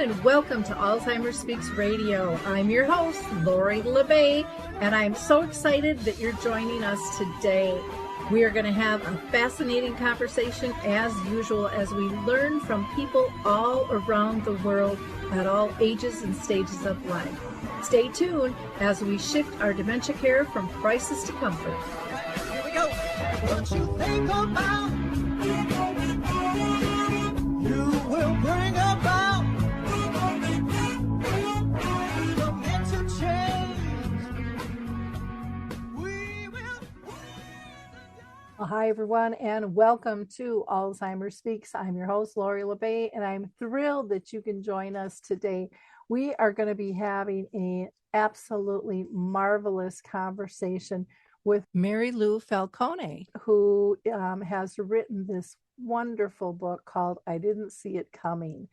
and welcome to Alzheimer's Speaks Radio. I'm your host, Lori LeBay, and I'm so excited that you're joining us today. We are going to have a fascinating conversation as usual as we learn from people all around the world at all ages and stages of life. Stay tuned as we shift our dementia care from crisis to comfort. Here we go. What you think about, you will bring about the mental change. We will. Well, hi, everyone, and welcome to Alzheimer's Speaks. I'm your host, Lori LeBay, and I'm thrilled that you can join us today. We are going to be having an absolutely marvelous conversation with Mary Lou Falcone, who has written this wonderful book called I Didn't See It Coming.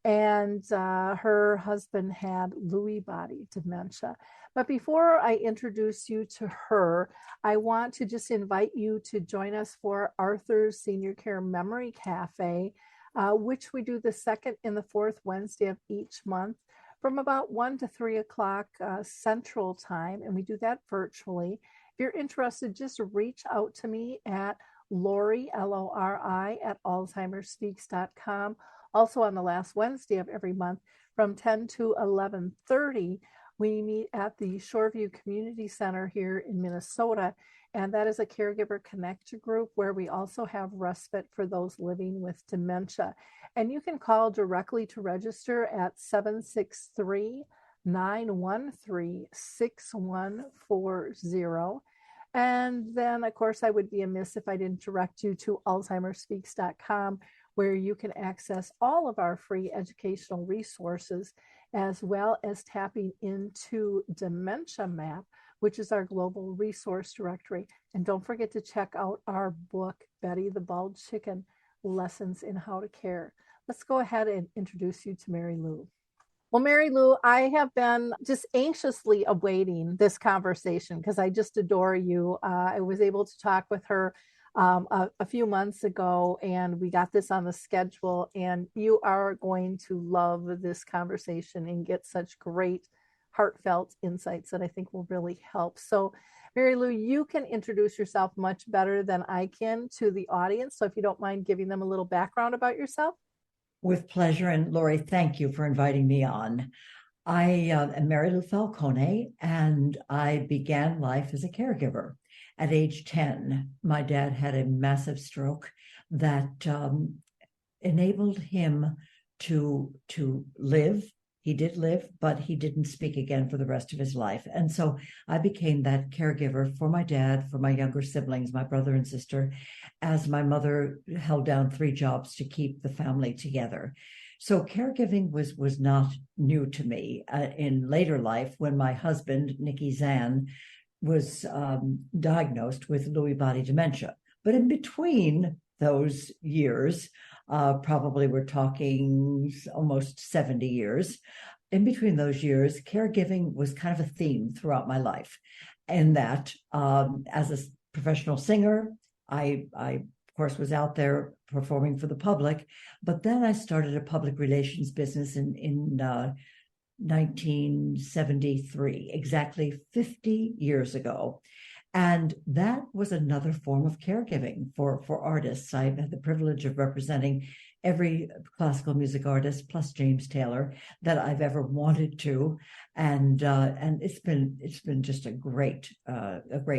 And her husband had Lewy Body Dementia. But before I introduce you to her, I want to just invite you to join us for Arthur's Senior Care Memory Cafe, which we do the second and the fourth Wednesday of each month from about 1 to 3 o'clock Central Time. And we do that virtually. If you're interested, just reach out to me at Lori, Lori, at alzheimersspeaks.com. Also on the last Wednesday of every month from 10 to 11:30, we meet at the Shoreview Community Center here in Minnesota. And that is a Caregiver Connect group where we also have respite for those living with dementia. And you can call directly to register at 763-913-6140. And then, of course, I would be amiss if I didn't direct you to alzheimersspeaks.com, where you can access all of our free educational resources, as well as tapping into Dementia Map, which is our global resource directory. And don't forget to check out our book, Betty the Bald Chicken, Lessons in How to Care. Let's go ahead and introduce you to Mary Lou. Well, Mary Lou, I have been just anxiously awaiting this conversation because I just adore you. I was able to talk with her a few months ago, and we got this on the schedule, and you are going to love this conversation and get such great heartfelt insights that I think will really help. So, Mary Lou, you can introduce yourself much better than I can to the audience. So if you don't mind giving them a little background about yourself. With pleasure. And Lori, thank you for inviting me on. I am Mary Lou Falcone, and I began life as a caregiver. At age 10, my dad had a massive stroke that enabled him to live. He did live, but he didn't speak again for the rest of his life. And so I became that caregiver for my dad, for my younger siblings, my brother and sister, as my mother held down 3 jobs to keep the family together. So caregiving was not new to me. In later life, when my husband, Nicky Zan, was diagnosed with Lewy Body Dementia. But in between those years, probably we're talking almost 70 years. In between those years, caregiving was kind of a theme throughout my life. And that as a professional singer, I of course was out there performing for the public, but then I started a public relations business in 1973, exactly 50 years ago. And that was another form of caregiving for artists. I had the privilege of representing every classical music artist plus James Taylor that I've ever wanted to, and it's been just a great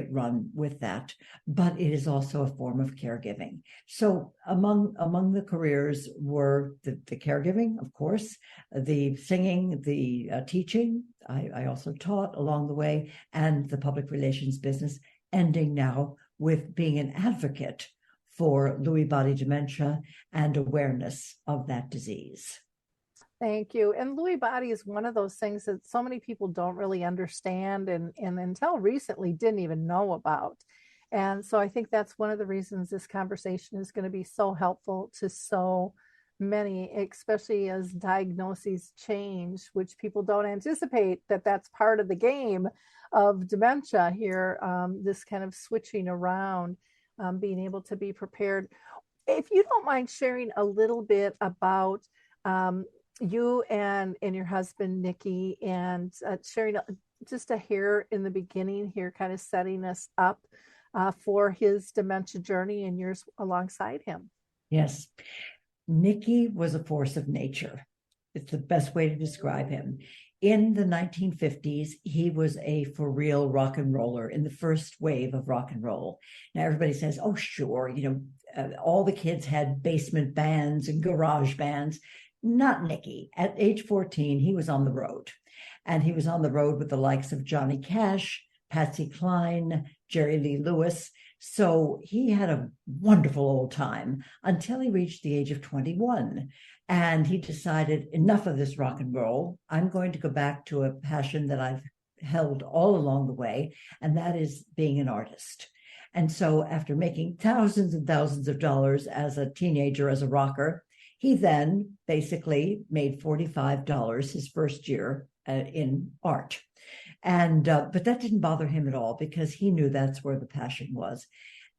run with that. But it is also a form of caregiving. So among the careers were the caregiving, of course, the singing, the teaching. I also taught along the way, and the public relations business, ending now with being an advocate for Lewy Body Dementia and awareness of that disease. Thank you. And Lewy body is one of those things that so many people don't really understand and until recently didn't even know about. And so I think that's one of the reasons this conversation is going to be so helpful to so many, especially as diagnoses change, which people don't anticipate that that's part of the game of dementia here, this kind of switching around, being able to be prepared. If you don't mind sharing a little bit about you and your husband Nikki, and sharing just a hair in the beginning here, kind of setting us up for his dementia journey and yours alongside him. Yes. Nikki was a force of nature. It's the best way to describe him. In the 1950s, he was a for real rock and roller in the first wave of rock and roll. Now, everybody says, oh, sure, all the kids had basement bands and garage bands. Not Nikki. At age 14, he was on the road. And he was on the road with the likes of Johnny Cash, Patsy Cline, Jerry Lee Lewis. So he had a wonderful old time until he reached the age of 21. And he decided, enough of this rock and roll. I'm going to go back to a passion that I've held all along the way, and that is being an artist. And so after making thousands and thousands of dollars as a teenager, as a rocker, he then basically made $45 his first year in art. And but that didn't bother him at all, because he knew that's where the passion was.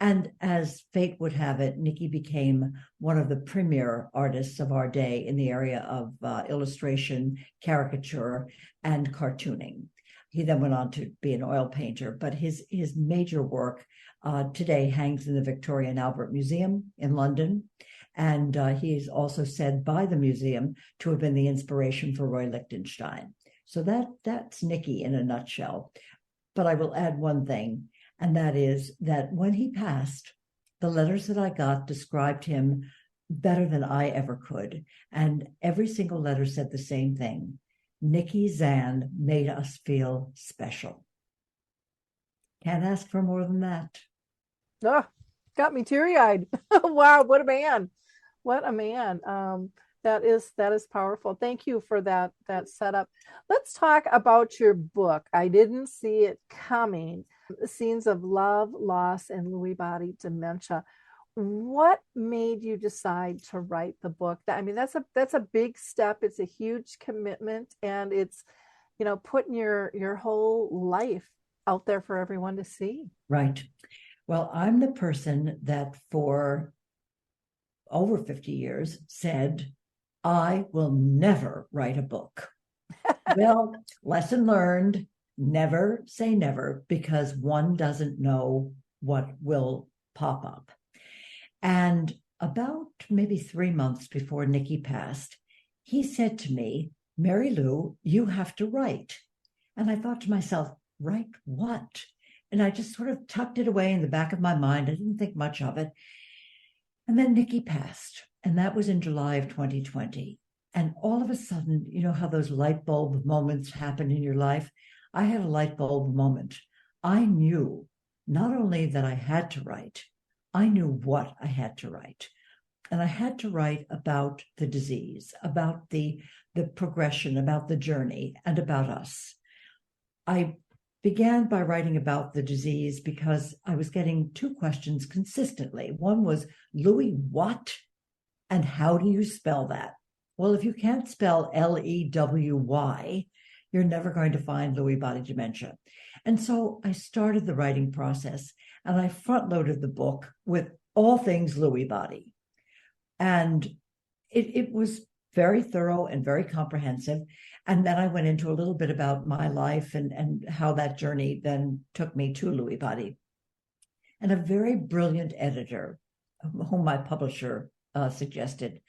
And as fate would have it, Nikki became one of the premier artists of our day in the area of illustration, caricature, and cartooning. He then went on to be an oil painter, but his major work today hangs in the Victoria and Albert Museum in London. And he is also said by the museum to have been the inspiration for Roy Lichtenstein. So that's Nikki in a nutshell. But I will add one thing, and that is that when he passed, the letters that I got described him better than I ever could. And every single letter said the same thing. Nikki Zan made us feel special. Can't ask for more than that. Oh, got me teary-eyed. Wow, what a man. What a man. That is powerful. Thank you for that setup. Let's talk about your book. I didn't see it coming. Scenes of Love, Loss, and Lewy Body Dementia. What made you decide to write the book? I mean, that's a big step. It's a huge commitment, and it's, putting your whole life out there for everyone to see. Right. Well, I'm the person that for over 50 years said, I will never write a book. Well, lesson learned, never say never, because one doesn't know what will pop up. And about maybe 3 months before Nikki passed, he said to me, Mary Lou, you have to write. And I thought to myself, write what? And I just sort of tucked it away in the back of my mind. I didn't think much of it. And then Nikki passed. And that was in July of 2020. And all of a sudden, you know how those light bulb moments happen in your life? I had a light bulb moment. I knew not only that I had to write, I knew what I had to write. And I had to write about the disease, about the progression, about the journey, and about us. I began by writing about the disease because I was getting two questions consistently. One was, Lewy what? And how do you spell that? Well, if you can't spell Lewy, you're never going to find Lewy body dementia. And so I started the writing process, and I front-loaded the book with all things Lewy body. And it was very thorough and very comprehensive. And then I went into a little bit about my life and how that journey then took me to Lewy body. And a very brilliant editor, whom my publisher suggested,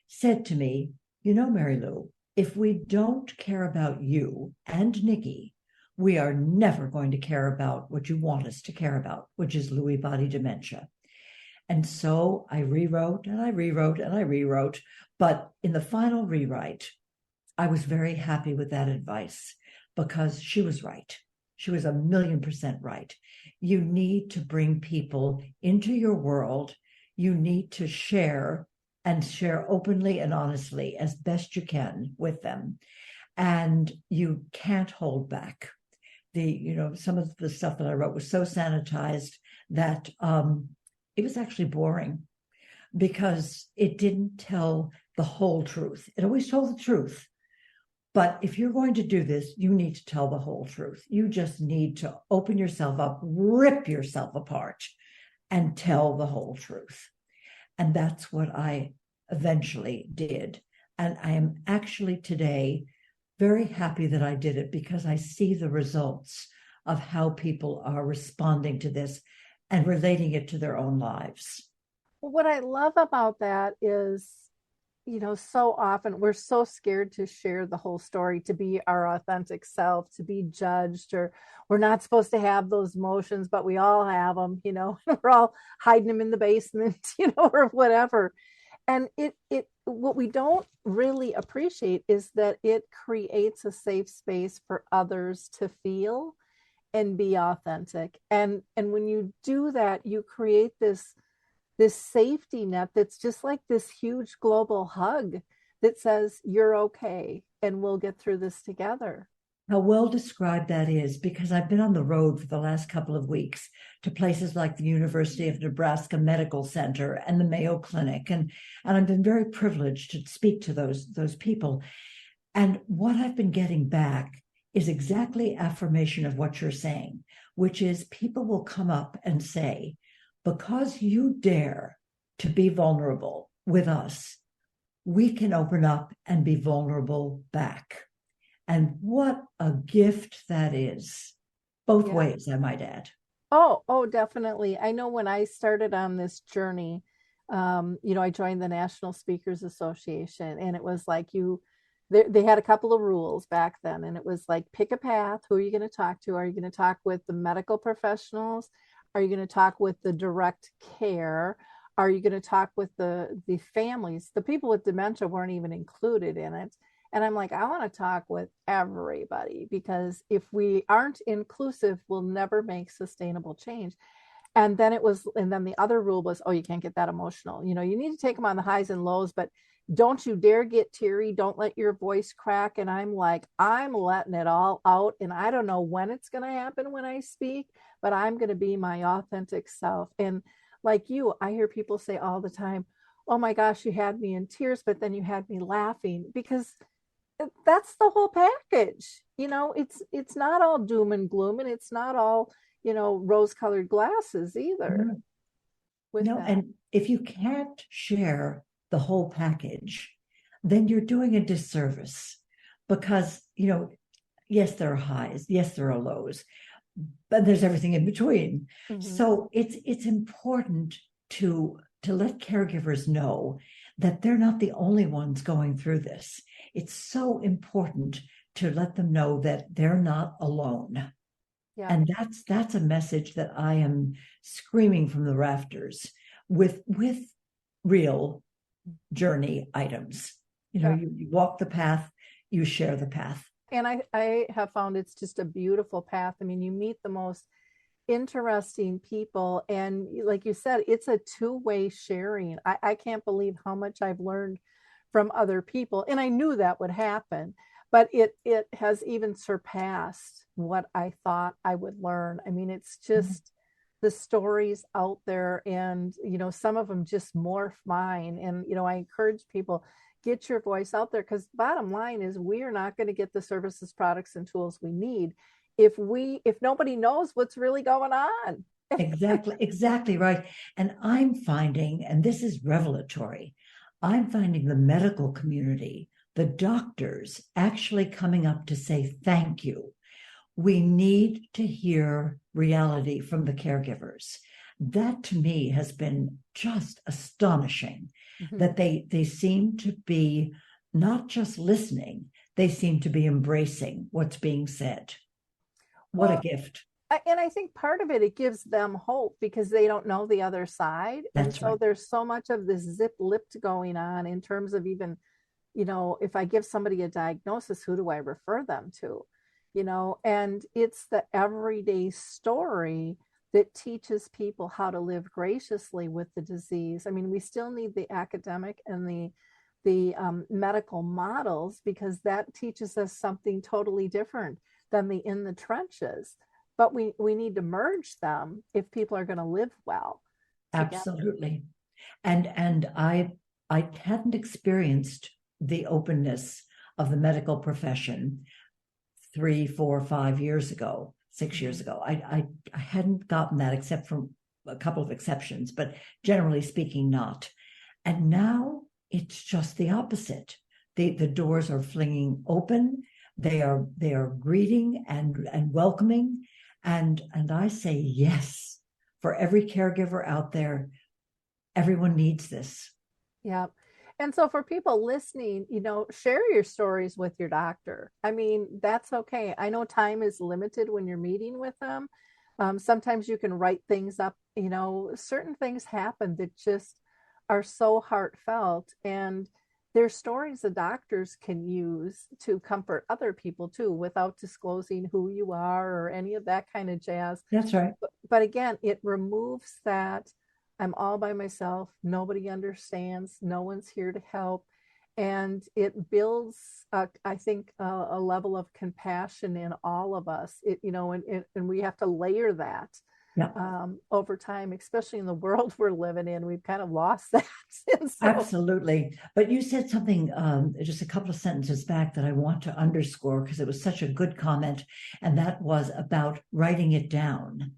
said to me, Mary Lou, if we don't care about you and Nikki, we are never going to care about what you want us to care about, which is Lewy body dementia. And so I rewrote and I rewrote and I rewrote. But in the final rewrite, I was very happy with that advice because she was right. She was 1,000,000% right. You need to bring people into your world. You need to share and share openly and honestly as best you can with them. And you can't hold back. Some of the stuff that I wrote was so sanitized that it was actually boring because it didn't tell the whole truth. It always told the truth. But if you're going to do this, you need to tell the whole truth. You just need to open yourself up, rip yourself apart, and tell the whole truth. And that's what I eventually did. And I am actually today very happy that I did it, because I see the results of how people are responding to this and relating it to their own lives. What I love about that is, so often we're so scared to share the whole story, to be our authentic self, to be judged, or we're not supposed to have those emotions, but we all have them, we're all hiding them in the basement, or whatever. And what we don't really appreciate is that it creates a safe space for others to feel and be authentic. And when you do that, you create this safety net that's just like this huge global hug that says you're okay and we'll get through this together. How well described that is, because I've been on the road for the last couple of weeks to places like the University of Nebraska Medical Center and the Mayo Clinic. And I've been very privileged to speak to those people. And what I've been getting back is exactly affirmation of what you're saying, which is people will come up and say, because you dare to be vulnerable with us, we can open up and be vulnerable back. And what a gift that is, both ways, I might add. Oh, definitely. I know when I started on this journey, I joined the National Speakers Association, and it was like they had a couple of rules back then, and it was like, pick a path. Who are you going to talk to? Are you going to talk with the medical professionals? Are you going to talk with the direct care? Are you going to talk with the families? The people with dementia weren't even included in it. And I'm like, I want to talk with everybody, because if we aren't inclusive, we'll never make sustainable change. And then the other rule was, oh, you can't get that emotional. You need to take them on the highs and lows, but don't you dare get teary. Don't let your voice crack. And I'm like, I'm letting it all out. And I don't know when it's going to happen when I speak, but I'm going to be my authentic self. And like you, I hear people say all the time, oh my gosh, you had me in tears, but then you had me laughing, because that's the whole package. It's not all doom and gloom, and it's not all, rose colored glasses either. No, and if you can't share the whole package, then you're doing a disservice, because, yes, there are highs, yes, there are lows, but there's everything in between. Mm-hmm. So it's important to let caregivers know that they're not the only ones going through this. It's so important to let them know that they're not alone. Yeah. And that's a message that I am screaming from the rafters with real journey items. You walk the path, you share the path. And I have found it's just a beautiful path. I mean, you meet the most interesting people, and like you said, it's a two-way sharing. I can't believe how much I've learned from other people, and I knew that would happen, but it has even surpassed what I thought I would learn. I mean, it's just the stories out there, and some of them just morph mine. And I encourage people, get your voice out there, because bottom line is, we are not going to get the services, products, and tools we need if nobody knows what's really going on. Exactly right. And I'm finding, and this is revelatory, I'm finding the medical community, the doctors, actually coming up to say thank you. We need to hear reality from the caregivers. That to me has been just astonishing, that they seem to be not just listening, they seem to be embracing what's being said. What a gift. And I think part of it gives them hope, because they don't know the other side. And so there's so much of this zip-lipped going on in terms of even, if I give somebody a diagnosis, who do I refer them to? And it's the everyday story that teaches people how to live graciously with the disease. I mean, we still need the academic and the medical models, because that teaches us something totally different than the in the trenches. But we need to merge them if people are going to live well together. Absolutely. And I hadn't experienced the openness of the medical profession 3, 4, 5 years ago, 6 years ago. I hadn't gotten that, except for a couple of exceptions, but generally speaking, not. And now it's just the opposite. The doors are flinging open. They are greeting and welcoming. And I say yes. For every caregiver out there, everyone needs this. Yeah. And so for people listening, share your stories with your doctor. I mean, that's okay. I know time is limited when you're meeting with them. Sometimes you can write things up, certain things happen that just are so heartfelt. And there's stories the doctors can use to comfort other people too, without disclosing who you are or any of that kind of jazz. That's right. But again, it removes that I'm all by myself. Nobody understands. No one's here to help. And it builds, I think, a level of compassion in all of us. And we have to layer that over time, especially in the world we're living in. We've kind of lost that. Absolutely. But you said something just a couple of sentences back that I want to underscore because it was such a good comment. And that was about writing it down.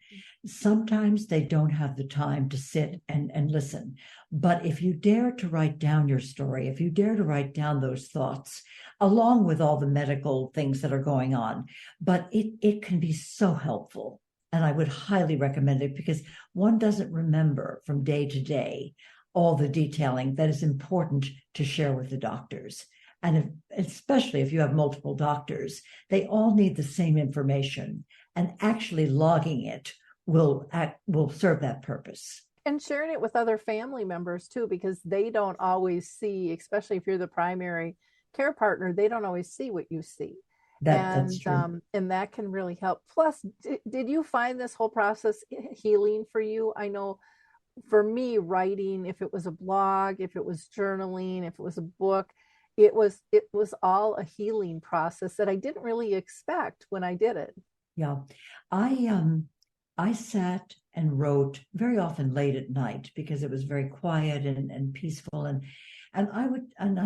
Sometimes they don't have the time to sit and listen. But if you dare to write down your story, if you dare to write down those thoughts, along with all the medical things that are going on, but it can be so helpful. And I would highly recommend it because one doesn't remember from day to day all the detailing that is important to share with the doctors. And especially if you have multiple doctors, they all need the same information, and actually logging it will serve that purpose. And sharing it with other family members too, because they don't always see, especially if you're the primary care partner, they don't always see what you see. That's true. And that can really help. Plus, did you find this whole process healing for you? I know for me, writing, if it was a blog, if it was journaling, if it was a book, it was all a healing process that I didn't really expect when I did it. Yeah. I sat and wrote very often late at night because it was very quiet and peaceful. And I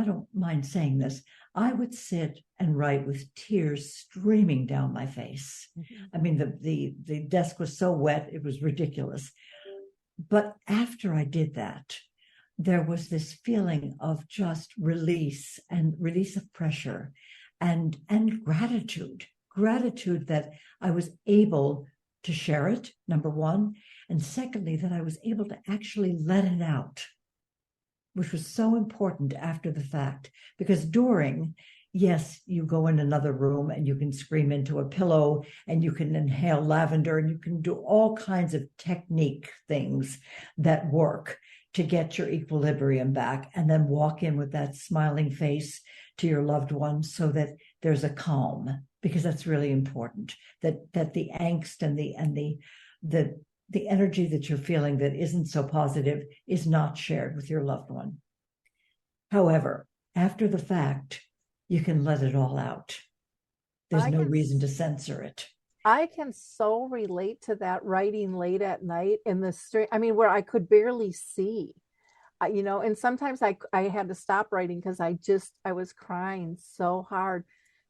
don't mind saying this, I would sit and write with tears streaming down my face. Mm-hmm. I mean, the desk was so wet, it was ridiculous. But after I did that, there was this feeling of just release of pressure and gratitude that I was able to share it, number one. And secondly, that I was able to actually let it out, which was so important after the fact. Because during, yes, you go in another room and you can scream into a pillow and you can inhale lavender and you can do all kinds of technique things that work to get your equilibrium back, and then walk in with that smiling face to your loved one so that there's a calm, because that's really important, that the angst and the energy that you're feeling that isn't so positive is not shared with your loved one. However, after the fact, you can let it all out. There's no reason to censor it. I can so relate to that, writing late at night in the street. I mean, where I could barely see, and sometimes I had to stop writing because I was crying so hard.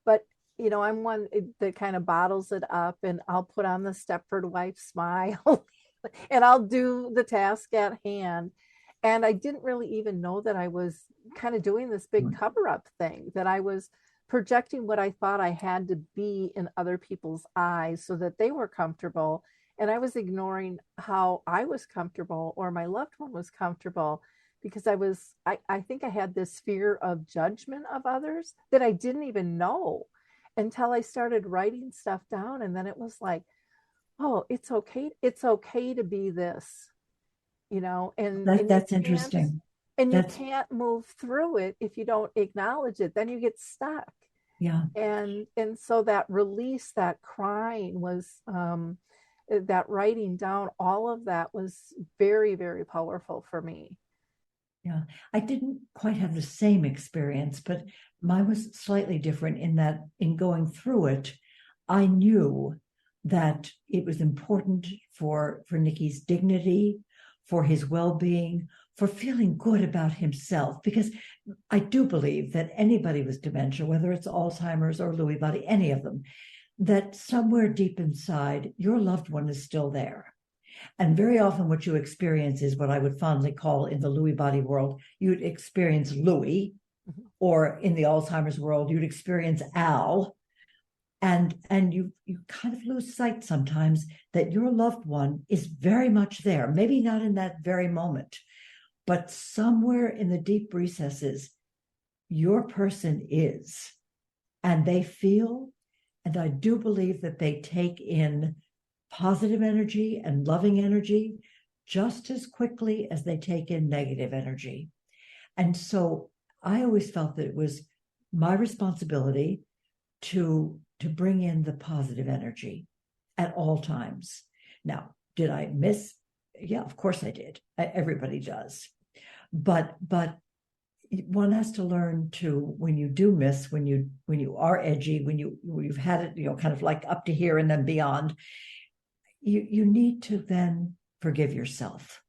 But, I'm one that kind of bottles it up, and I'll put on the Stepford wife smile and I'll do the task at hand. And I didn't really even know that I was kind of doing this big cover up thing, that I was projecting what I thought I had to be in other people's eyes so that they were comfortable. And I was ignoring how I was comfortable or my loved one was comfortable, because I think I had this fear of judgment of others that I didn't even know until I started writing stuff down. And then it was like, oh, it's okay. It's okay to be this, and that's interesting. And you can't move through it if you don't acknowledge it. Then you get stuck. Yeah. And so that release, that crying was, that writing down, all of that was very, very powerful for me. Yeah. I didn't quite have the same experience, but mine was slightly different in that in going through it, I knew that it was important for Nicky's dignity, for his well-being, for feeling good about himself, because I do believe that anybody with dementia, whether it's Alzheimer's or Lewy body, any of them, that somewhere deep inside, your loved one is still there. And very often what you experience is what I would fondly call, in the Lewy body world, you'd experience Lewy, or in the Alzheimer's world, you'd experience Al, and you kind of lose sight sometimes that your loved one is very much there, maybe not in that very moment, but somewhere in the deep recesses, your person is, and they feel, and I do believe that they take in positive energy and loving energy just as quickly as they take in negative energy. And so I always felt that it was my responsibility to bring in the positive energy at all times. Now, did I miss? Yeah, of course I did. Everybody does. But one has to learn to, when you do miss, when you are edgy, when you've had it, kind of like up to here and then beyond, you need to then forgive yourself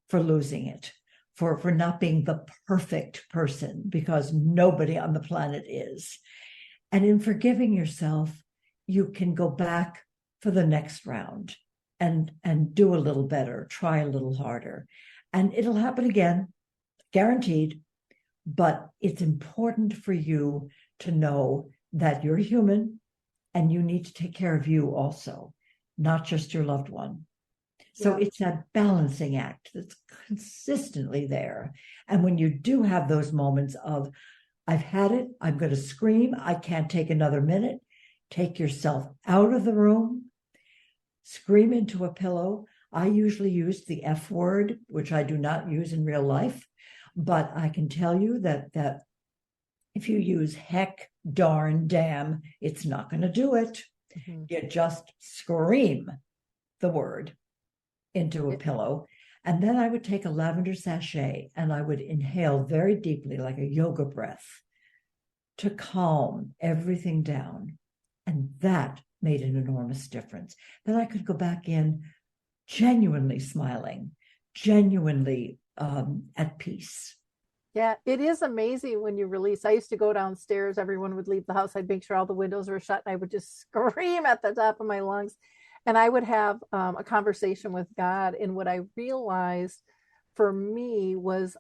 for losing it, for not being the perfect person, because nobody on the planet is. And in forgiving yourself, you can go back for the next round and do a little better, try a little harder. And it'll happen again, guaranteed. But it's important for you to know that you're human and you need to take care of you also, not just your loved one. So it's that balancing act that's consistently there. And when you do have those moments of, I've had it, I'm going to scream, I can't take another minute, take yourself out of the room, scream into a pillow. I usually use the F word, which I do not use in real life, but I can tell you that if you use heck, darn, damn, it's not going to do it. Mm-hmm. You just scream the word into a pillow. And then I would take a lavender sachet and I would inhale very deeply, like a yoga breath, to calm everything down. And that made an enormous difference. Then I could go back in genuinely smiling, genuinely at peace. Yeah, it is amazing when you release. I used to go downstairs, everyone would leave the house. I'd make sure all the windows were shut and I would just scream at the top of my lungs. And I would have a conversation with God. And what I realized for me was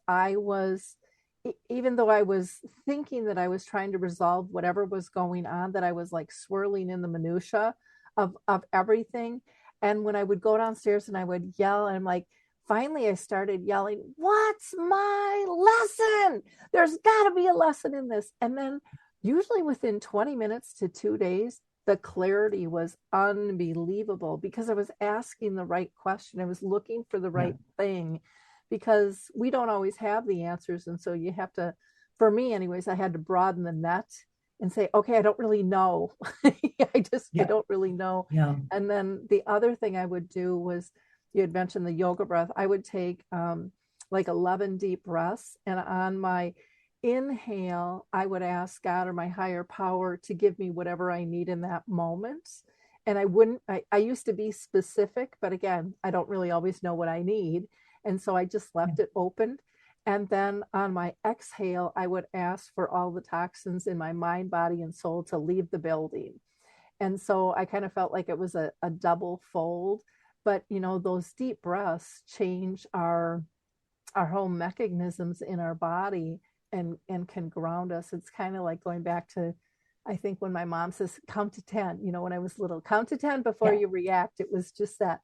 even though I was thinking that I was trying to resolve whatever was going on, that I was like swirling in the minutia of everything. And when I would go downstairs and I would yell, and I'm like, finally I started yelling, what's my lesson? There's got to be a lesson in this. And then usually within 20 minutes to 2 days, the clarity was unbelievable because I was asking the right question. I was looking for the right thing, because we don't always have the answers. And so you have to, for me anyways, I had to broaden the net and say, okay, I don't really know. I don't really know. Yeah. And then the other thing I would do was, you had mentioned the yoga breath. I would take like 11 deep breaths, and on my inhale, I would ask God or my higher power to give me whatever I need in that moment. And I used to be specific, but again, I don't really always know what I need. And so I just left it open. And then on my exhale, I would ask for all the toxins in my mind, body, and soul to leave the building. And so I kind of felt like it was a double fold. But, those deep breaths change our whole mechanisms in our body and can ground us. It's kind of like going back to, I think when my mom says, count to 10, when I was little, count to 10 before you react. It was just that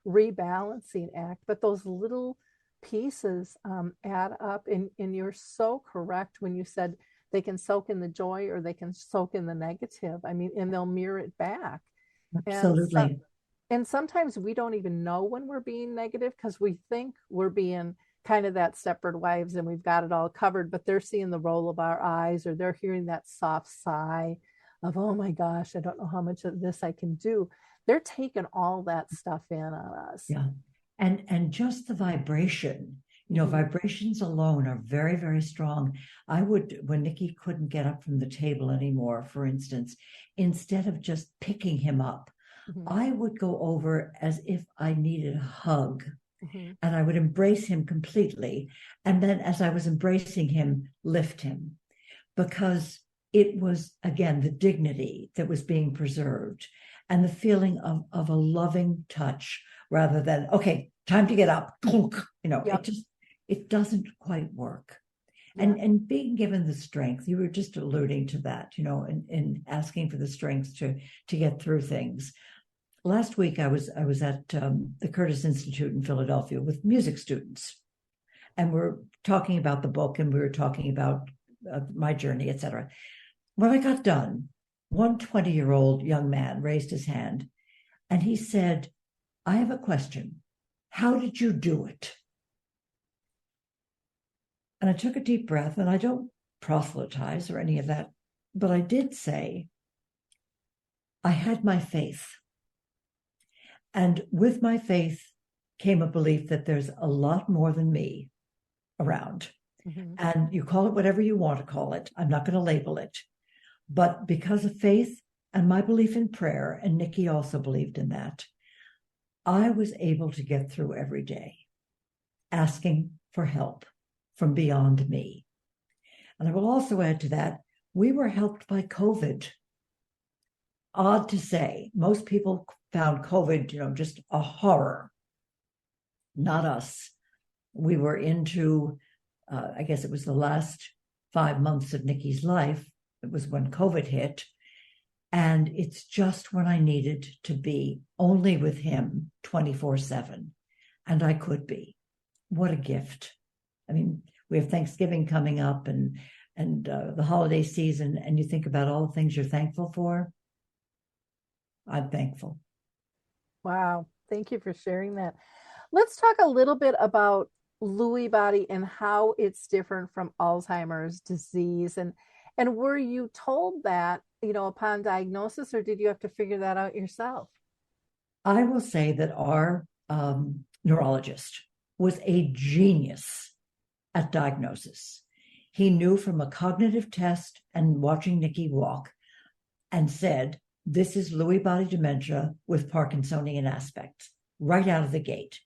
rebalancing act. But those little pieces add up. And you're so correct when you said they can soak in the joy or they can soak in the negative. I mean, and they'll mirror it back. Absolutely. And sometimes we don't even know when we're being negative because we think we're being kind of that Stepford Wives and we've got it all covered, but they're seeing the roll of our eyes or they're hearing that soft sigh of, oh my gosh, I don't know how much of this I can do. They're taking all that stuff in on us. Yeah. And just the vibration, vibrations alone are very, very strong. I would, when Nikki couldn't get up from the table anymore, for instance, instead of just picking him up, I would go over as if I needed a hug, and I would embrace him completely. And then as I was embracing him, lift him, because it was, again, the dignity that was being preserved and the feeling of a loving touch rather than, okay, time to get up. It doesn't quite work. And being given the strength. You were just alluding to that, and asking for the strength to get through things. Last week, I was at the Curtis Institute in Philadelphia with music students, and we're talking about the book, and we were talking about my journey, etc. When I got done, one 20-year-old young man raised his hand, and he said, "I have a question. How did you do it?" And I took a deep breath, and I don't proselytize or any of that, but I did say, I had my faith. And with my faith came a belief that there's a lot more than me around. Mm-hmm. And you call it whatever you want to call it. I'm not going to label it. But because of faith and my belief in prayer, and Nikki also believed in that, I was able to get through every day asking for help from beyond me. And I will also add to that, we were helped by COVID. Odd to say, most people found COVID, just a horror. Not us. We were into, I guess it was the last 5 months of Nikki's life. It was when COVID hit. And it's just when I needed to be only with him 24/7. And I could be. What a gift. I mean, we have Thanksgiving coming up and the holiday season, and you think about all the things you're thankful for. I'm thankful. Wow. Thank you for sharing that. Let's talk a little bit about Lewy body and how it's different from Alzheimer's disease. And were you told that, upon diagnosis, or did you have to figure that out yourself? I will say that our neurologist was a genius at diagnosis. He knew from a cognitive test and watching Nikki walk and said, this is Lewy body dementia with Parkinsonian aspects, right out of the gate.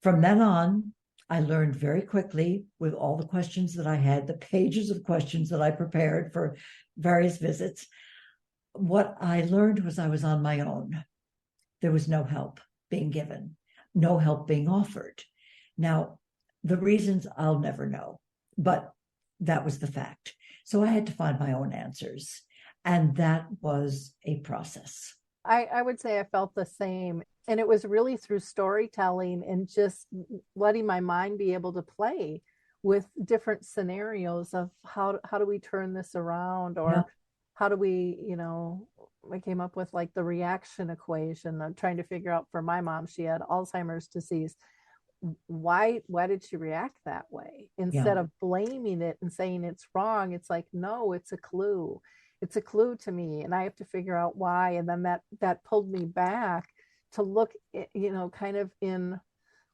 From then on, I learned very quickly with all the questions that I had, the pages of questions that I prepared for various visits. What I learned was I was on my own. There was no help being given, no help being offered. Now, the reasons I'll never know, but that was the fact. So I had to find my own answers. And that was a process. I would say I felt the same. And it was really through storytelling and just letting my mind be able to play with different scenarios of how do we turn this around, or how do we, I came up with like the reaction equation. I'm trying to figure out for my mom, she had Alzheimer's disease. Why did she react that way? Instead of blaming it and saying it's wrong, it's like, no, it's a clue. It's a clue to me, and I have to figure out why. And then that pulled me back to look, kind of in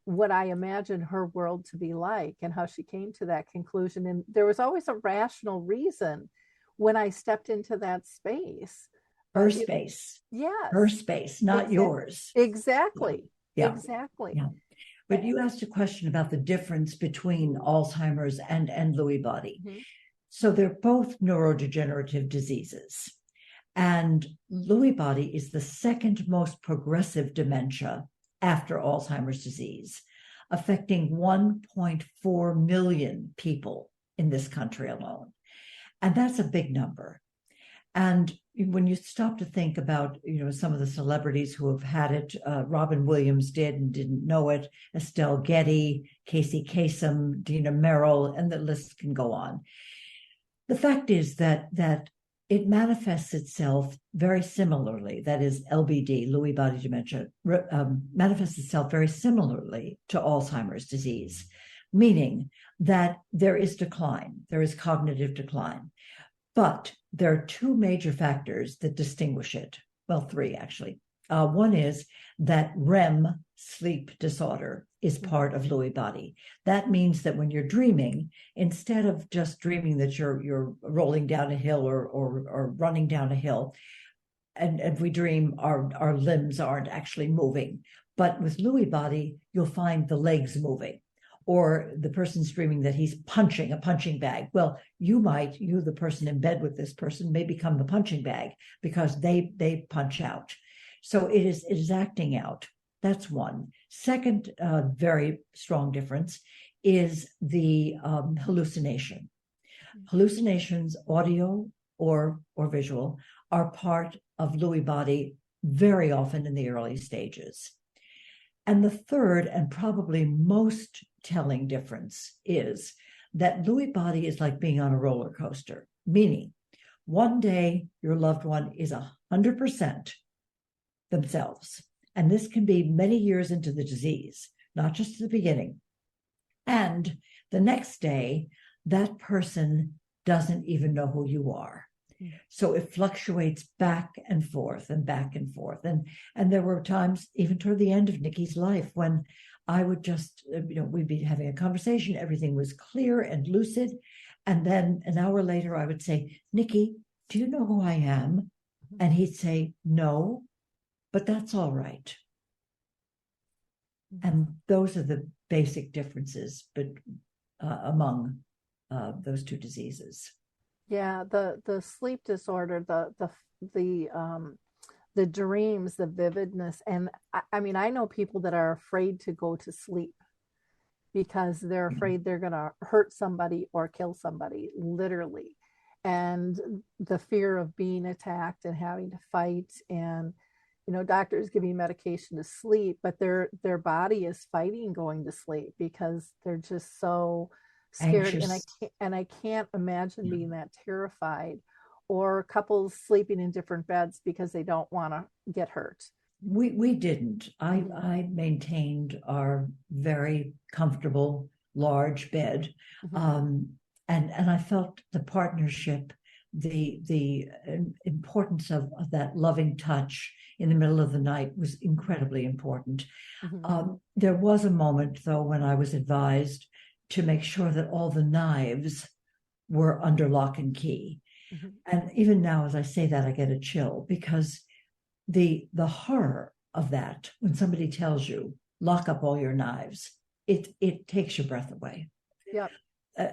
what I imagined her world to be like and how she came to that conclusion. And there was always a rational reason when I stepped into that space. Her space. Yes. Her space, not yours. Exactly. Yeah. Exactly. Yeah. But you asked a question about the difference between Alzheimer's and Lewy body. Mm-hmm. So they're both neurodegenerative diseases. And Lewy body is the second most progressive dementia after Alzheimer's disease, affecting 1.4 million people in this country alone. And that's a big number. And when you stop to think about, some of the celebrities who have had it, Robin Williams did and didn't know it, Estelle Getty, Casey Kasem, Dina Merrill, and the list can go on. The fact is that it manifests itself very similarly. That is, LBD, Lewy body dementia, manifests itself very similarly to Alzheimer's disease, meaning that there is decline, there is cognitive decline. But there are two major factors that distinguish it. Well, three, actually. One is that REM sleep disorder is part of Lewy body. That means that when you're dreaming, instead of just dreaming that you're rolling down a hill or running down a hill, and we dream our limbs aren't actually moving. But with Lewy body, you'll find the legs moving. Or the person's dreaming that he's punching a punching bag. Well, you, the person in bed with this person, may become the punching bag because they punch out. So it is acting out. That's one. Second, very strong difference is the hallucination. Hallucinations, audio or visual, are part of Lewy body very often in the early stages. And the third and probably most telling difference is that Lewy body is like being on a roller coaster, meaning one day your loved one is 100% themselves. And this can be many years into the disease, not just at the beginning. And the next day, that person doesn't even know who you are. So it fluctuates back and forth and back and forth. And there were times, even toward the end of Nikki's life, when I would just, we'd be having a conversation, everything was clear and lucid. And then an hour later, I would say, Nikki, do you know who I am? And he'd say, no, but that's all right. And those are the basic differences among those two diseases. Yeah, the sleep disorder, the dreams, the vividness, and I mean, I know people that are afraid to go to sleep because they're afraid they're going to hurt somebody or kill somebody, literally, and the fear of being attacked and having to fight, and doctors giving medication to sleep, but their body is fighting going to sleep because they're just so scared. Anxious. And I can't imagine being that terrified, or couples sleeping in different beds because they don't want to get hurt. We didn't. I maintained our very comfortable large bed, and I felt the partnership, the importance of that loving touch in the middle of the night was incredibly important. There was a moment, though, when I was advised to make sure that all the knives were under lock and key. And even now, as I say that, I get a chill, because the horror of that, when somebody tells you, lock up all your knives, it takes your breath away. Yep.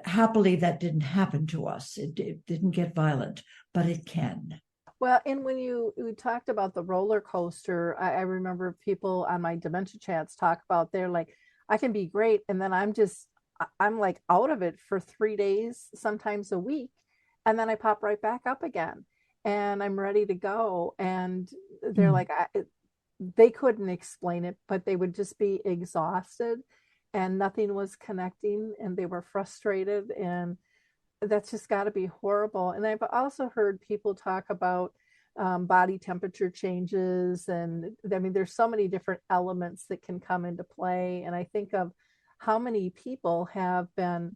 Happily, that didn't happen to us. It didn't get violent, but it can. Well, and when you talked about the roller coaster, I remember people on my dementia chats talk about, they're like, I can be great, and then I'm like out of it for 3 days, sometimes a week. And then I pop right back up again and I'm ready to go. And they're like, they couldn't explain it, but they would just be exhausted and nothing was connecting and they were frustrated. And that's just got to be horrible. And I've also heard people talk about body temperature changes. And I mean, there's so many different elements that can come into play. And I think of how many people have been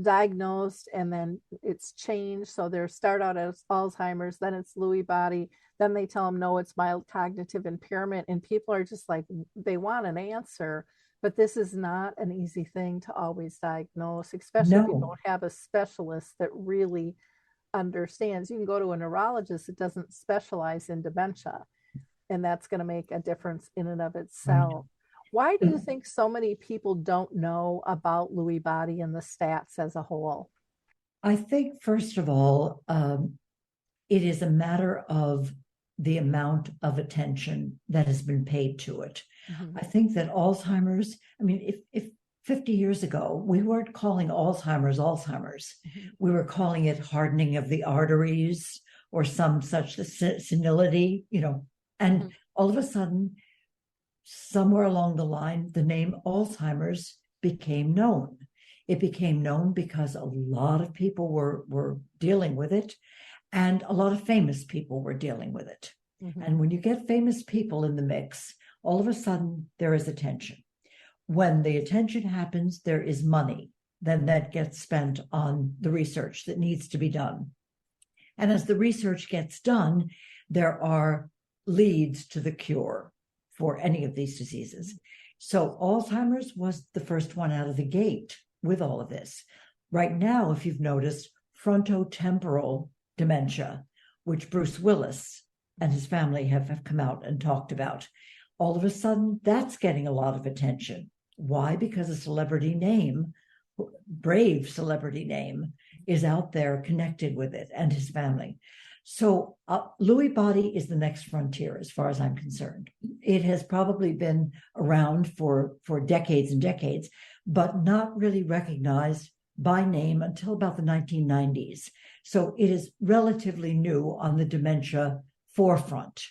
diagnosed and then it's changed. So they start out as Alzheimer's, then it's Lewy body, then they tell them, no, it's mild cognitive impairment. And people are just like, they want an answer, but this is not an easy thing to always diagnose, especially if you don't have a specialist that really understands. You can go to a neurologist that doesn't specialize in dementia, and that's going to make a difference in and of itself. Right. Why do you think so many people don't know about Lewy body and the stats as a whole? I think, first of all, it is a matter of the amount of attention that has been paid to it. I think that Alzheimer's, I mean, if 50 years ago, we weren't calling Alzheimer's. We were calling it hardening of the arteries or some such senility, and all of a sudden, somewhere along the line, the name Alzheimer's became known. It became known because a lot of people were dealing with it, and a lot of famous people were dealing with it. And when you get famous people in the mix, all of a sudden there is attention. When the attention happens, there is money. Then that gets spent on the research that needs to be done. And as the research gets done, there are leads to the cure for any of these diseases. So Alzheimer's was the first one out of the gate with all of this. Right now, if you've noticed, frontotemporal dementia, which Bruce Willis and his family have come out and talked about, all of a sudden, that's getting a lot of attention. Why? Because a celebrity name, brave celebrity name, is out there connected with it and his family. So Lewy body is the next frontier as far as I'm concerned. It has probably been around for decades and decades, but not really recognized by name until about the 1990s. So it is relatively new on the dementia forefront.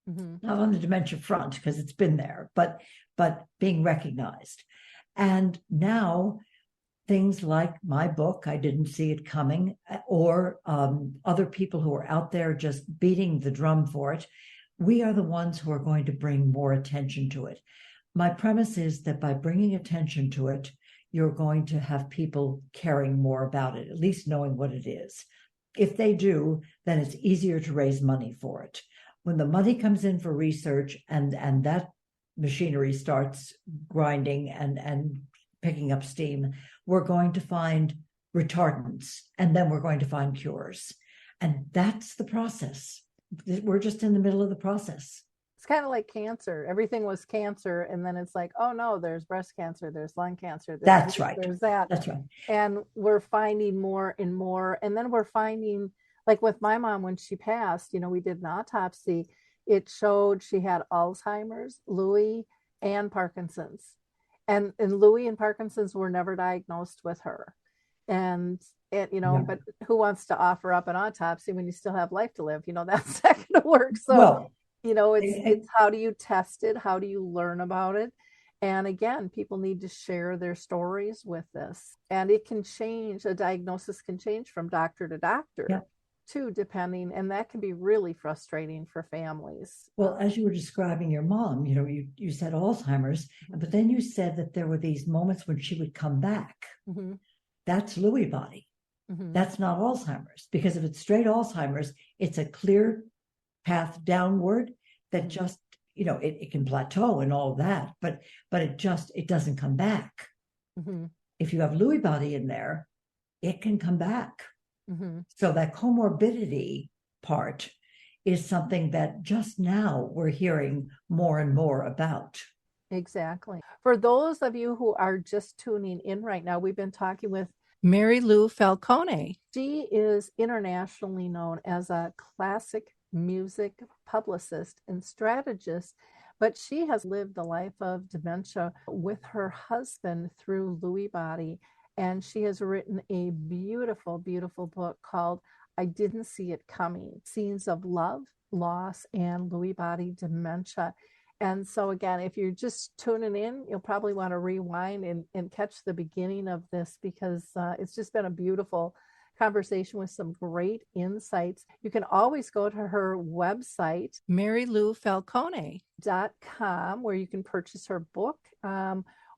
Not on the dementia front, because it's been there, but being recognized. And now things like my book, I didn't see it coming, or other people who are out there just beating the drum for it, we are the ones who are going to bring more attention to it. My premise is that by bringing attention to it, you're going to have people caring more about it, at least knowing what it is. If they do, then it's easier to raise money for it. When the money comes in for research and that machinery starts grinding and picking up steam, we're going to find retardants, and then we're going to find cures. And that's the process. We're just in the middle of the process. It's kind of like cancer. Everything was cancer, and then it's like, oh no, there's breast cancer, there's lung cancer. That's right. There's that. That's right. And we're finding more and more. And then we're finding, like with my mom, when she passed, we did an autopsy. It showed she had Alzheimer's, Lewy, and Parkinson's. And Lewy and Parkinson's were never diagnosed with her. And Yeah. but who wants to offer up an autopsy when you still have life to live? That's not going to work. So, Well, it's how do you test it? How do you learn about it? And again, people need to share their stories with this. And it can change, a diagnosis can change from doctor to doctor. Yeah. Too, depending, and that can be really frustrating for families. Well, as you were describing your mom, you said Alzheimer's, but then you said that there were these moments when she would come back. Mm-hmm. That's Lewy body. Mm-hmm. That's not Alzheimer's, because if it's straight Alzheimer's, it's a clear path downward that just, it can plateau and all of that, but it doesn't come back. Mm-hmm. If you have Lewy body in there, it can come back. Mm-hmm. So that comorbidity part is something that just now we're hearing more and more about. Exactly. For those of you who are just tuning in right now, we've been talking with Mary Lou Falcone. She is internationally known as a classic music publicist and strategist, but she has lived the life of dementia with her husband through Lewy body. And she has written a beautiful, beautiful book called I Didn't See It Coming, Scenes of Love, Loss, and Lewy Body Dementia. And so again, if you're just tuning in, you'll probably want to rewind and catch the beginning of this, because it's just been a beautiful conversation with some great insights. You can always go to her website, MaryLouFalcone.com, where you can purchase her book.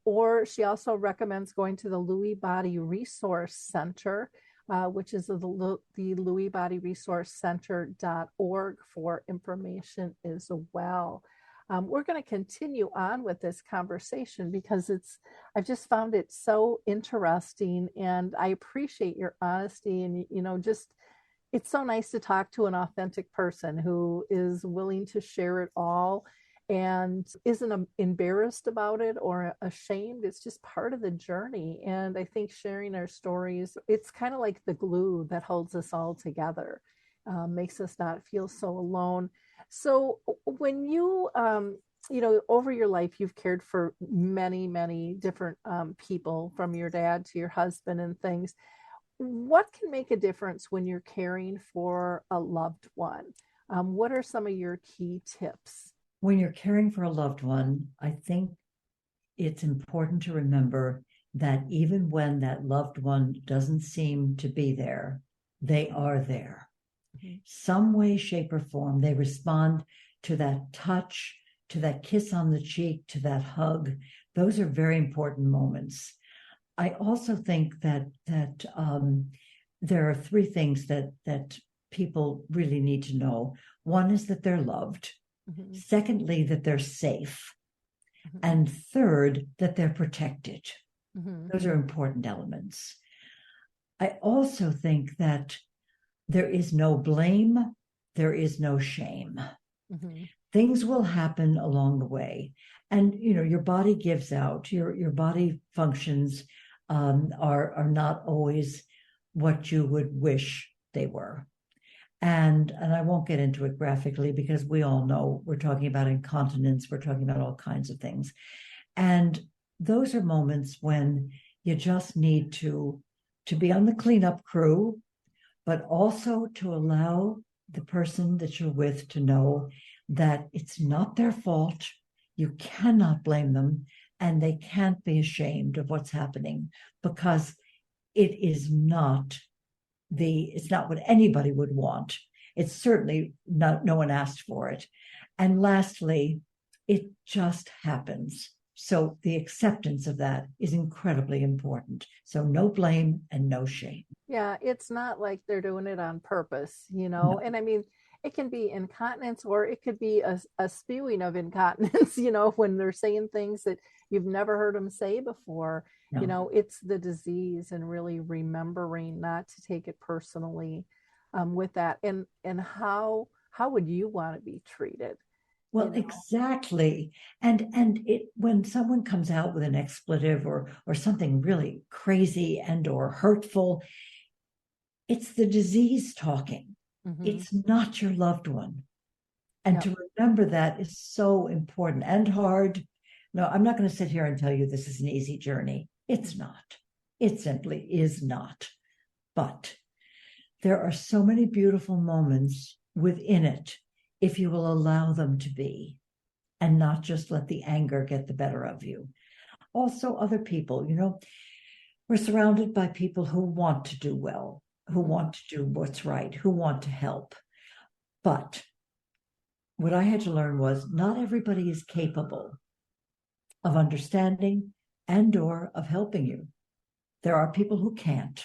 Or she also recommends going to the Lewy Body Resource Center, which is the Lewy Body Resource Center.org for information as well. We're going to continue on with this conversation because I've just found it so interesting, and I appreciate your honesty, and it's so nice to talk to an authentic person who is willing to share it all and isn't embarrassed about it or ashamed. It's just part of the journey. And I think sharing our stories, it's kind of like the glue that holds us all together, makes us not feel so alone. So when you, over your life, you've cared for many, many different people, from your dad to your husband and things. What can make a difference when you're caring for a loved one? What are some of your key tips? When you're caring for a loved one, I think it's important to remember that even when that loved one doesn't seem to be there, they are there. Mm-hmm. Some way, shape, or form, they respond to that touch, to that kiss on the cheek, to that hug. Those are very important moments. I also think that there are three things that people really need to know. One is that they're loved. Mm-hmm. Secondly, that they're safe. Mm-hmm. And third, that they're protected. Mm-hmm. Those are important elements. I also think that there is no blame, there is no shame. Mm-hmm. Things will happen along the way. And, your body gives out, your body functions are not always what you would wish they were. And I won't get into it graphically because we all know we're talking about incontinence, we're talking about all kinds of things. And those are moments when you just need to be on the cleanup crew, but also to allow the person that you're with to know that it's not their fault. You cannot blame them, and they can't be ashamed of what's happening, because it's not what anybody would want. It's certainly not, no one asked for it. And lastly, it just happens. So the acceptance of that is incredibly important. So no blame and no shame. Yeah, it's not like they're doing it on purpose, No, And I mean, it can be incontinence, or it could be a spewing of incontinence, when they're saying things that you've never heard them say before. no. It's the disease, and really remembering not to take it personally, with that. And how would you want to be treated? Well, exactly. And it, when someone comes out with an expletive or something really crazy and or hurtful, it's the disease talking. Mm-hmm. It's not your loved one. And Yep. to remember that is so important and hard. No, I'm not going to sit here and tell you this is an easy journey. It's not. It simply is not. But there are so many beautiful moments within it if you will allow them to be, and not just let the anger get the better of you. Also, other people, we're surrounded by people who want to do well, who want to do what's right, who want to help. But what I had to learn was not everybody is capable of understanding and or of helping you. There are people who can't.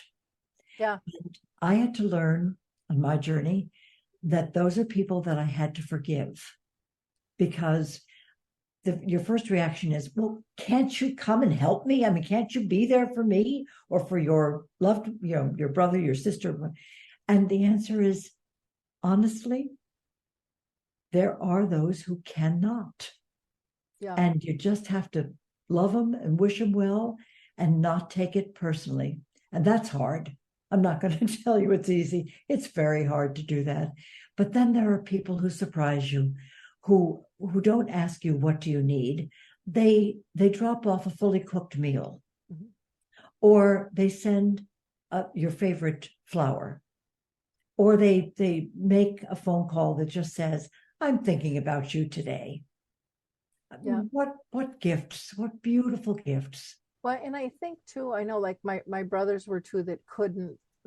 Yeah. And I had to learn on my journey that those are people that I had to forgive, because your first reaction is, well, can't you come and help me? I mean, can't you be there for me or for your loved, your brother, your sister? And the answer is, honestly, there are those who cannot. Yeah. And you just have to love them and wish them well and not take it personally. And that's hard. I'm not going to tell you it's easy. It's very hard to do that. But then there are people who surprise you, who don't ask you, what do you need? They drop off a fully cooked meal, mm-hmm. or they send your favorite flower, or they make a phone call that just says, I'm thinking about you today. Yeah. What gifts, what beautiful gifts. Well, and I think too, I know like my brothers were two that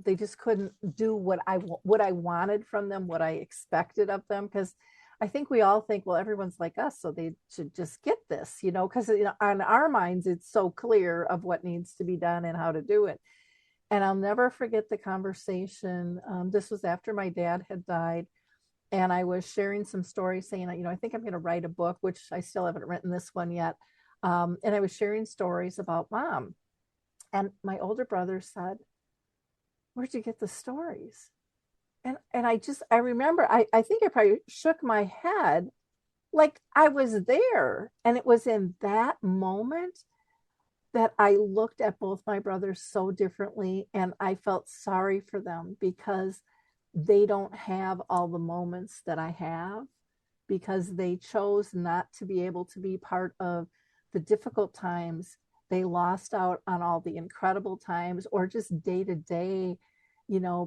they just couldn't do what I wanted from them, what I expected of them. Because I think we all think, well, everyone's like us, so they should just get this, because on our minds, it's so clear of what needs to be done and how to do it. And I'll never forget the conversation. This was after my dad had died. And I was sharing some stories saying, I think I'm going to write a book, which I still haven't written this one yet. And I was sharing stories about Mom. And my older brother said, where'd you get the stories? And I remember, I think I probably shook my head like I was there. And it was in that moment that I looked at both my brothers so differently. And I felt sorry for them, because they don't have all the moments that I have, because they chose not to be able to be part of the difficult times. They lost out on all the incredible times, or just day to day,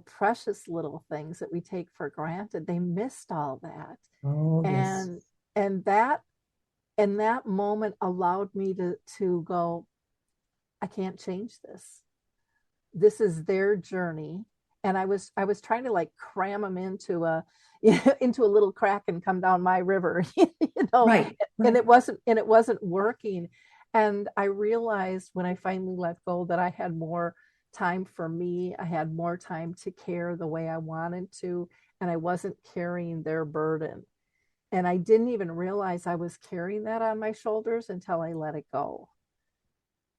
precious little things that we take for granted. They missed all that. Oh, yes. And that moment allowed me to go, I can't change this. This is their journey. And I was trying to like cram them into a little crack and come down my river, Right. And it wasn't working. And I realized when I finally let go that I had more time for me. I had more time to care the way I wanted to, and I wasn't carrying their burden. And I didn't even realize I was carrying that on my shoulders until I let it go.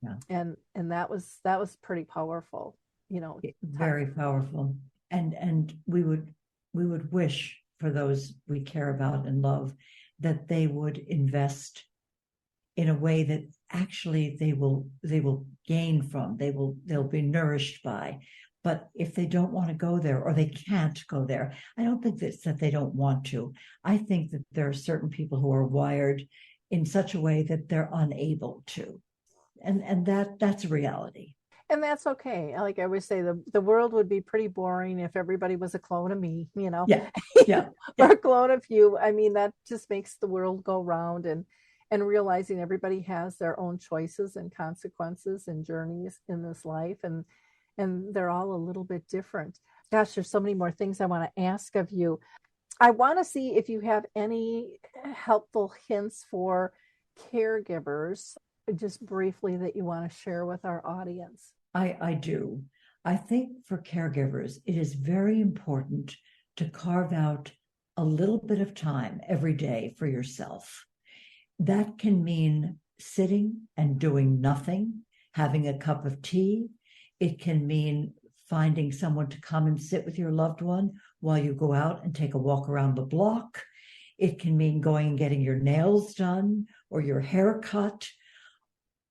Yeah. And that was pretty powerful. Very powerful. And we would wish for those we care about and love that they would invest in a way that actually they will gain from, they'll be nourished by. But if they don't want to go there or they can't go there, I don't think that's that they don't want to. I think that there are certain people who are wired in such a way that they're unable to. And that's a reality. And that's okay. Like I always say, the world would be pretty boring if everybody was a clone of me, Yeah. Yeah. or a clone of you. I mean, that just makes the world go round, and realizing everybody has their own choices and consequences and journeys in this life, and they're all a little bit different. Gosh, there's so many more things I want to ask of you. I want to see if you have any helpful hints for caregivers, just briefly, that you want to share with our audience. I do. I think for caregivers, it is very important to carve out a little bit of time every day for yourself. That can mean sitting and doing nothing, having a cup of tea. It can mean finding someone to come and sit with your loved one while you go out and take a walk around the block. It can mean going and getting your nails done or your hair cut.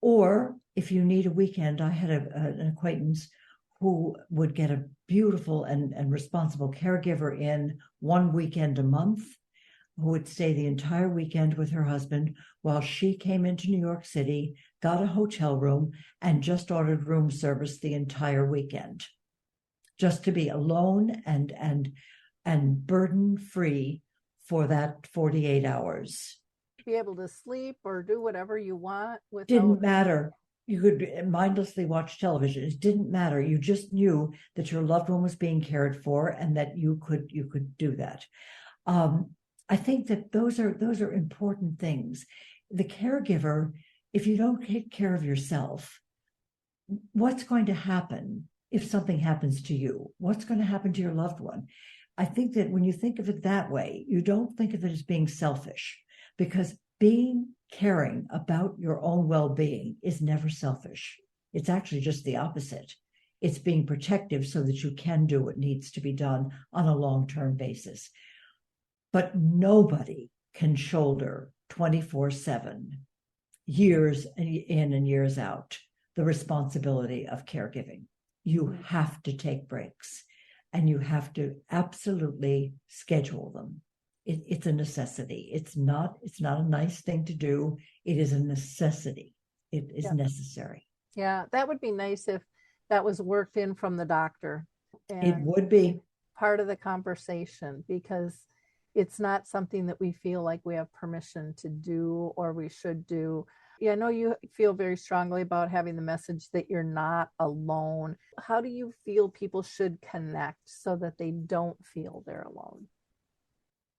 Or if you need a weekend, I had an acquaintance who would get a beautiful and responsible caregiver in one weekend a month, who would stay the entire weekend with her husband while she came into New York City, got a hotel room, and just ordered room service the entire weekend, just to be alone and burden free for that 48 hours. Be able to sleep or do whatever you want without... Didn't matter. You could mindlessly watch television. It didn't matter. You just knew that your loved one was being cared for and that you could do that. I think that those are important things. The caregiver, if you don't take care of yourself, what's going to happen if something happens to you? What's going to happen to your loved one? I think that when you think of it that way, you don't think of it as being selfish, because caring about your own well-being is never selfish. It's actually just the opposite. It's being protective so that you can do what needs to be done on a long-term basis. But nobody can shoulder 24/7, years in and years out, the responsibility of caregiving. You have to take breaks, and you have to absolutely schedule them. It's a necessity. It's not a nice thing to do. It is a necessity. It is necessary. Yeah, that would be nice if that was worked in from the doctor. And it would be part of the conversation, because it's not something that we feel like we have permission to do or we should do. Yeah, I know you feel very strongly about having the message that you're not alone. How do you feel people should connect so that they don't feel they're alone?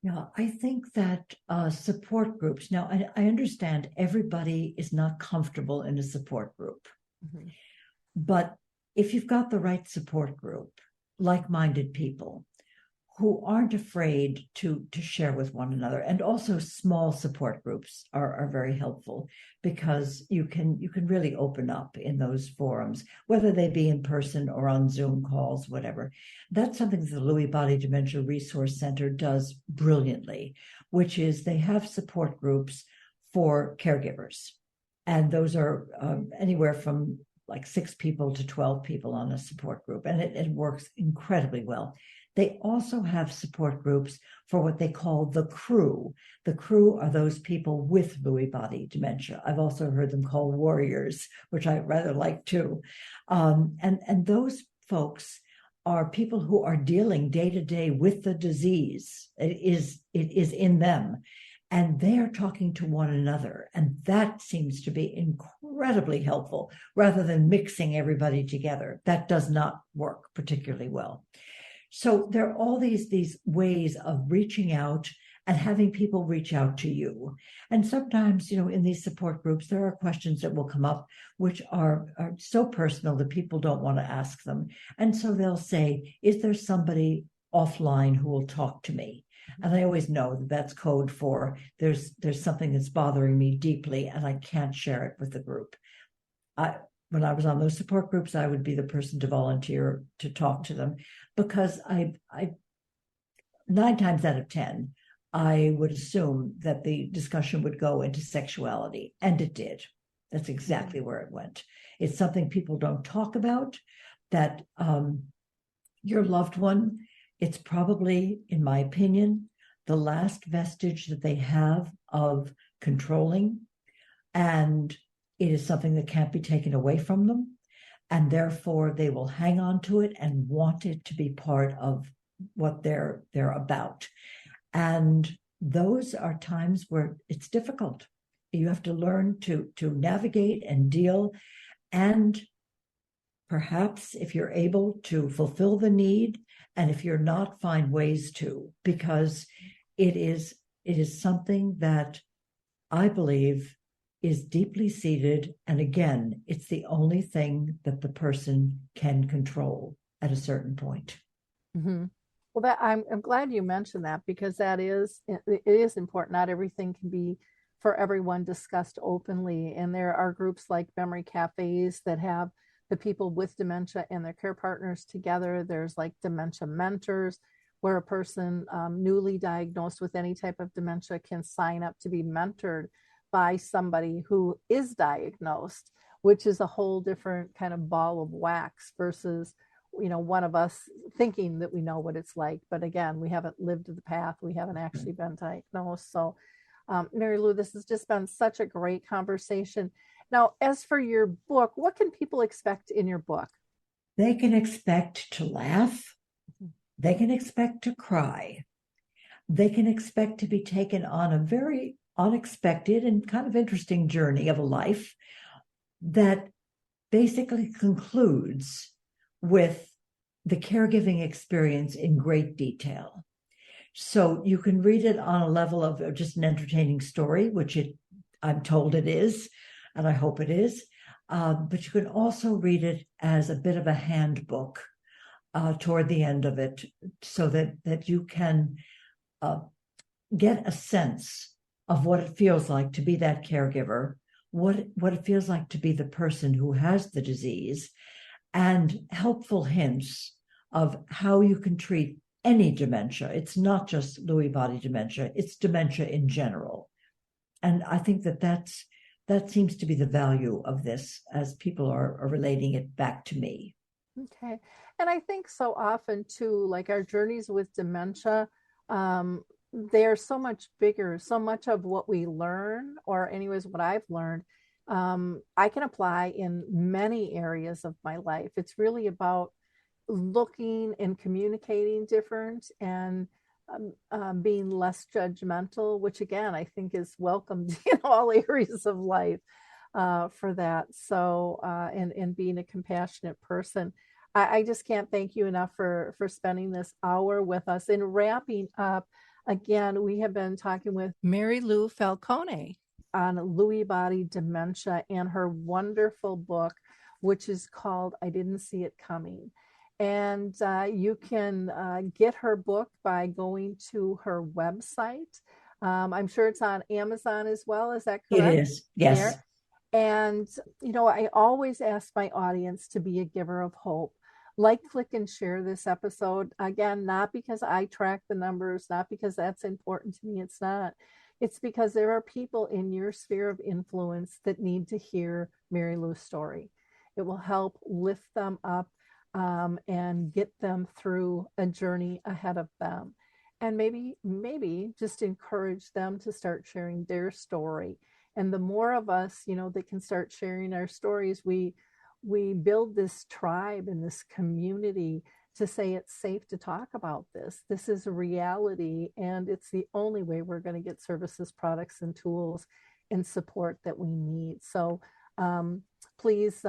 Yeah, I think that support groups, now I understand everybody is not comfortable in a support group, but if you've got the right support group, like-minded people who aren't afraid to share with one another, and also small support groups are very helpful, because you can really open up in those forums, whether they be in person or on Zoom calls, whatever. That's something that the Lewy Body Dementia Resource Center does brilliantly, which is they have support groups for caregivers, and those are anywhere from like 6 people to 12 people on a support group, and it works incredibly well. They also have support groups for what they call the crew. The crew are those people with Lewy body dementia. I've also heard them called warriors, which I rather like too. And those folks are people who are dealing day to day with the disease. It is in them. And they are talking to one another. And that seems to be incredibly helpful, rather than mixing everybody together. That does not work particularly well. So there are all these ways of reaching out and having people reach out to you. And sometimes, in these support groups, there are questions that will come up which are so personal that people don't want to ask them. And so they'll say, is there somebody offline who will talk to me? And I always know that that's code for there's something that's bothering me deeply and I can't share it with the group. When I was on those support groups, I would be the person to volunteer to talk to them, because I 9 times out of 10, I would assume that the discussion would go into sexuality, and it did. That's exactly where it went. It's something people don't talk about, that your loved one, it's probably, in my opinion, the last vestige that they have of controlling. And it is something that can't be taken away from them. And therefore, they will hang on to it and want it to be part of what they're about. And those are times where it's difficult. You have to learn to navigate and deal, and perhaps if you're able to fulfill the need, and if you're not, find ways to, because it is something that I believe is deeply seated. And again, it's the only thing that the person can control at a certain point. Mm-hmm. Well, I'm glad you mentioned that, because it is important. Not everything can be for everyone discussed openly, and there are groups like memory cafes that have the people with dementia and their care partners together. There's like dementia mentors, where a person newly diagnosed with any type of dementia can sign up to be mentored by somebody who is diagnosed, which is a whole different kind of ball of wax versus one of us thinking that we know what it's like. But again, we haven't lived the path. We haven't actually been diagnosed. So, Mary Lou, this has just been such a great conversation. Now, as for your book, what can people expect in your book? They can expect to laugh. They can expect to cry. They can expect to be taken on a very unexpected and kind of interesting journey of a life that basically concludes with the caregiving experience in great detail. So you can read it on a level of just an entertaining story, which I'm told it is, and I hope it is. But you can also read it as a bit of a handbook toward the end of it, so that you can get a sense of what it feels like to be that caregiver, what it feels like to be the person who has the disease, and helpful hints of how you can treat any dementia. It's not just Lewy body dementia, it's dementia in general. And I think that seems to be the value of this, as people are relating it back to me. Okay. And I think so often too, like our journeys with dementia, they're so much bigger. So much of what we learn, or anyways, what I've learned, I can apply in many areas of my life. It's really about looking and communicating different, and being less judgmental, which again, I think is welcomed in all areas of life for that. So, and being a compassionate person. I just can't thank you enough for spending this hour with us. And wrapping up, again, we have been talking with Mary Lou Falcone on Lewy Body Dementia and her wonderful book, which is called I Didn't See It Coming. And you can get her book by going to her website. I'm sure it's on Amazon as well. Is that correct? It is, yes. There. And, I always ask my audience to be a giver of hope. Like, click, and share this episode. Again, not because I track the numbers, not because that's important to me. It's not. It's because there are people in your sphere of influence that need to hear Mary Lou's story. It will help lift them up and get them through a journey ahead of them. And maybe just encourage them to start sharing their story. And the more of us, that can start sharing our stories, we build this tribe and this community to say it's safe to talk about this. This is a reality, and it's the only way we're going to get services, products, and tools and support that we need. So please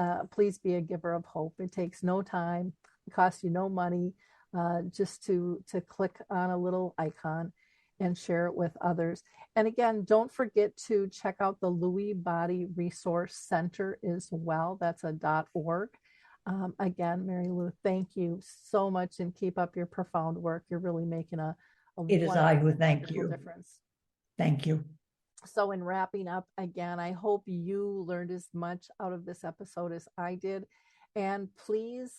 be a giver of hope. It takes no time, it costs you no money, just to click on a little icon and share it with others. And again, don't forget to check out the Lewy Body Resource Center as well. That's a .org. Again, Mary Lou, thank you so much, and keep up your profound work. You're really making a it is I who thank you. Difference. Thank you. So in wrapping up, again, I hope you learned as much out of this episode as I did. And please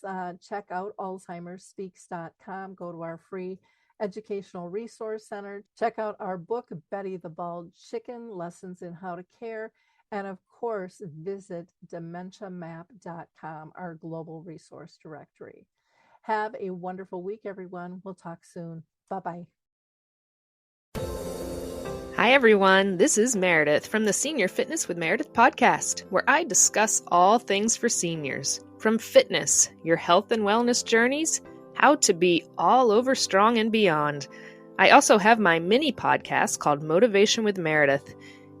check out alzheimersspeaks.com. Go to our free educational resource center. Check out our book, Betty the Bald Chicken, Lessons in How to Care. And of course, visit dementiamap.com, our global resource directory. Have a wonderful week, everyone. We'll talk soon. Bye-bye. Hi, everyone. This is Meredith from the Senior Fitness with Meredith podcast, where I discuss all things for seniors, from fitness, your health and wellness journeys, how to be all over strong and beyond. I also have my mini podcast called Motivation with Meredith.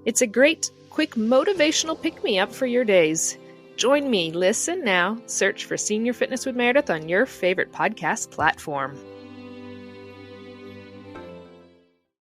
It's a great, quick motivational pick-me-up for your days. Join me, listen now, search for Senior Fitness with Meredith on your favorite podcast platform.